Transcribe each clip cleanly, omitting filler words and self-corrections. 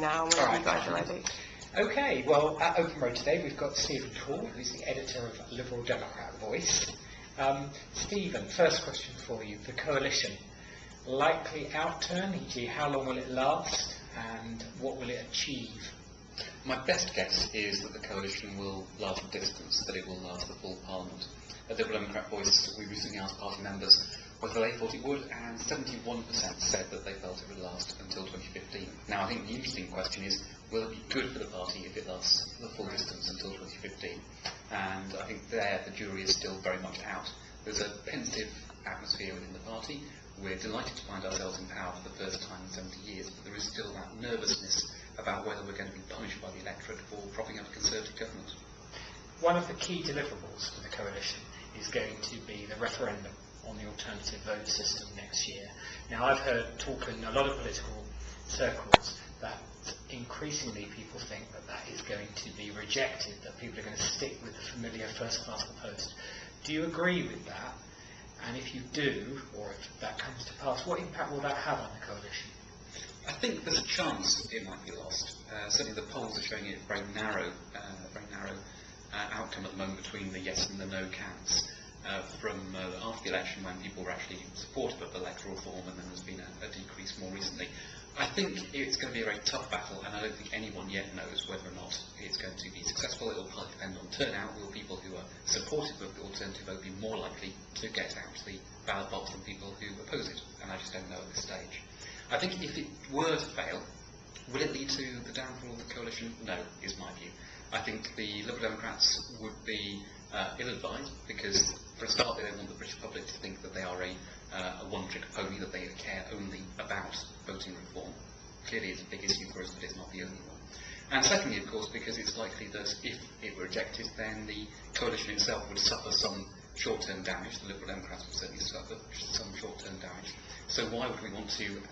time now when you guys are ready. Okay, well, at Open Road today we've got Stephen Hall, who's the editor of Liberal Democrat Voice. Stephen, first question for you. The coalition, likely outturn, e.g. how long will it last and what will it achieve? My best guess is that the coalition will last a distance, that it will last the full Parliament. At the Liberal Democrat Voice, we recently asked party members whether they thought it would, and 71% said that they felt it would last until 2015. Now, I think the interesting question is, will it be good for the party if it lasts the full distance until 2015? And I think there the jury is still very much out. There's a pensive atmosphere within the party. We're delighted to find ourselves in power for the first time in 70 years, but there is still that nervousness about whether we're going to be punished by the electorate for propping up a Conservative government. One of the key deliverables for the coalition is going to be the referendum on the alternative vote system next year. Now, I've heard talk in a lot of political circles that increasingly people think that that is going to be rejected, that people are going to stick with the familiar first class the post. Do you agree with that? And if you do, or if that comes to pass, what impact will that have on the coalition? I think there's a chance it might be lost. Certainly the polls are showing it very narrow outcome at the moment between the yes and the no camps. From after the election, when people were actually supportive of electoral reform, and then there's been a decrease more recently. I think it's going to be a very tough battle, and I don't think anyone yet knows whether or not it's going to be successful. It will partly depend on turnout. Will people who are supportive of the alternative vote be more likely to get out to the ballot box than people who oppose it? And I just don't know at this stage. I think if it were to fail, will it lead to the downfall of the coalition? No, is my view. I think the Liberal Democrats would be ill-advised, because for a start they don't want the British public to think that they are a one-trick pony, that they care only about voting reform. Clearly it's a big issue for us, but it's not the only one. And secondly, of course, because it's likely that if it were rejected, then the coalition itself would suffer some short-term damage. The Liberal Democrats would certainly suffer some short-term damage. So why would we want to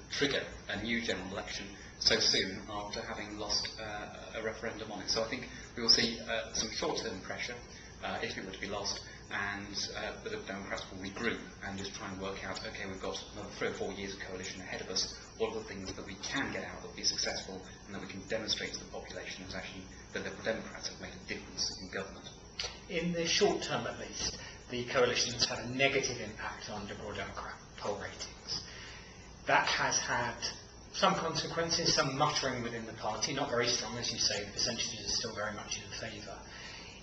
trigger a new general election so soon after having lost a referendum on it? So I think we will see some short-term pressure if it were to be lost, and the Liberal Democrats will regroup and just try and work out, okay, we've got another 3 or 4 years of coalition ahead of us. What are the things that we can get out that will be successful, and that we can demonstrate to the population that actually the Liberal Democrats have made a difference in government? In the short term, at least, the coalition has had a negative impact on Liberal Democrat poll ratings. That has had some consequences, some muttering within the party, not very strong, as you say, the percentages are still very much in favour.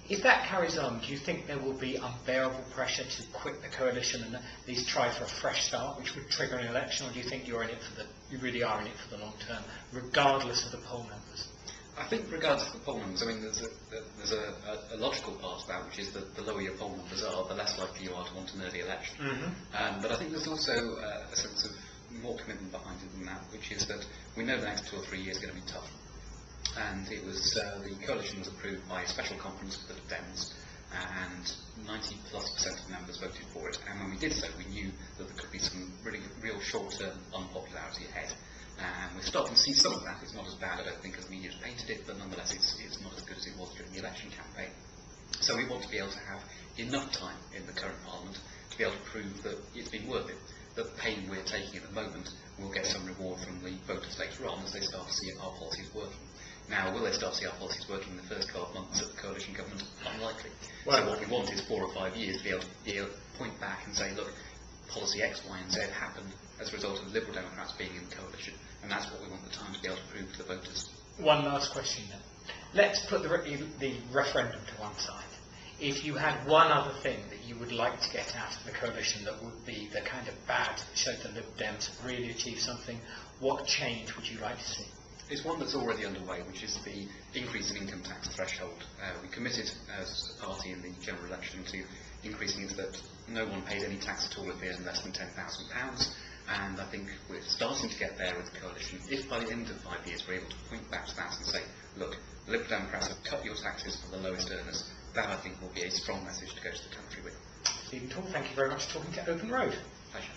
If that carries on, do you think there will be unbearable pressure to quit the coalition and at least try for a fresh start, which would trigger an election, or do you think you really are in it for the long term, regardless of the poll numbers? I think regardless of the poll numbers, I mean, there's a logical part of that, which is that the lower your poll numbers are, the less likely you are to want an early election. But I think there's also a sense of more commitment behind it than that, which is that we know the next 2 or 3 years are going to be tough. And it was the coalition was approved by a special conference for the Dems, and 90+% of members voted for it. And when we did so, we knew that there could be some real short-term unpopularity ahead. And we're starting to see some of that. It's not as bad, I don't think, as media has painted it, but nonetheless it's not as good as it was during the election campaign. So we want to be able to have enough time in the current Parliament to be able to prove that it's been worth it, that the pain we're taking at the moment will get some reward from the voters later on as they start to see our policies working. Now, will they start to see our policies working in the first 12 months of the coalition government? Unlikely. Well, so what we want is 4 or 5 years to be able to point back and say, look, policy X, Y and Z happened as a result of Liberal Democrats being in the coalition, and that's what we want the time to be able to prove to the voters. One last question then. Let's put the referendum to one side. If you had one other thing that you would like to get out of the coalition that would be the kind of badge that showed the Lib Dems have really achieved something, what change would you like to see? It's one that's already underway, which is the increase in income tax threshold. We committed as a party in the general election to increasing it so that no one paid any tax at all if they earned less than £10,000, and I think we're starting to get there with the coalition. If by the end of 5 years we're able to point back to that and say, look, the Liberal Democrats have cut your taxes for the lowest earners, that I think will be a strong message to go to the country with. Stephen Hall, thank you very much for talking to Open Road. Pleasure.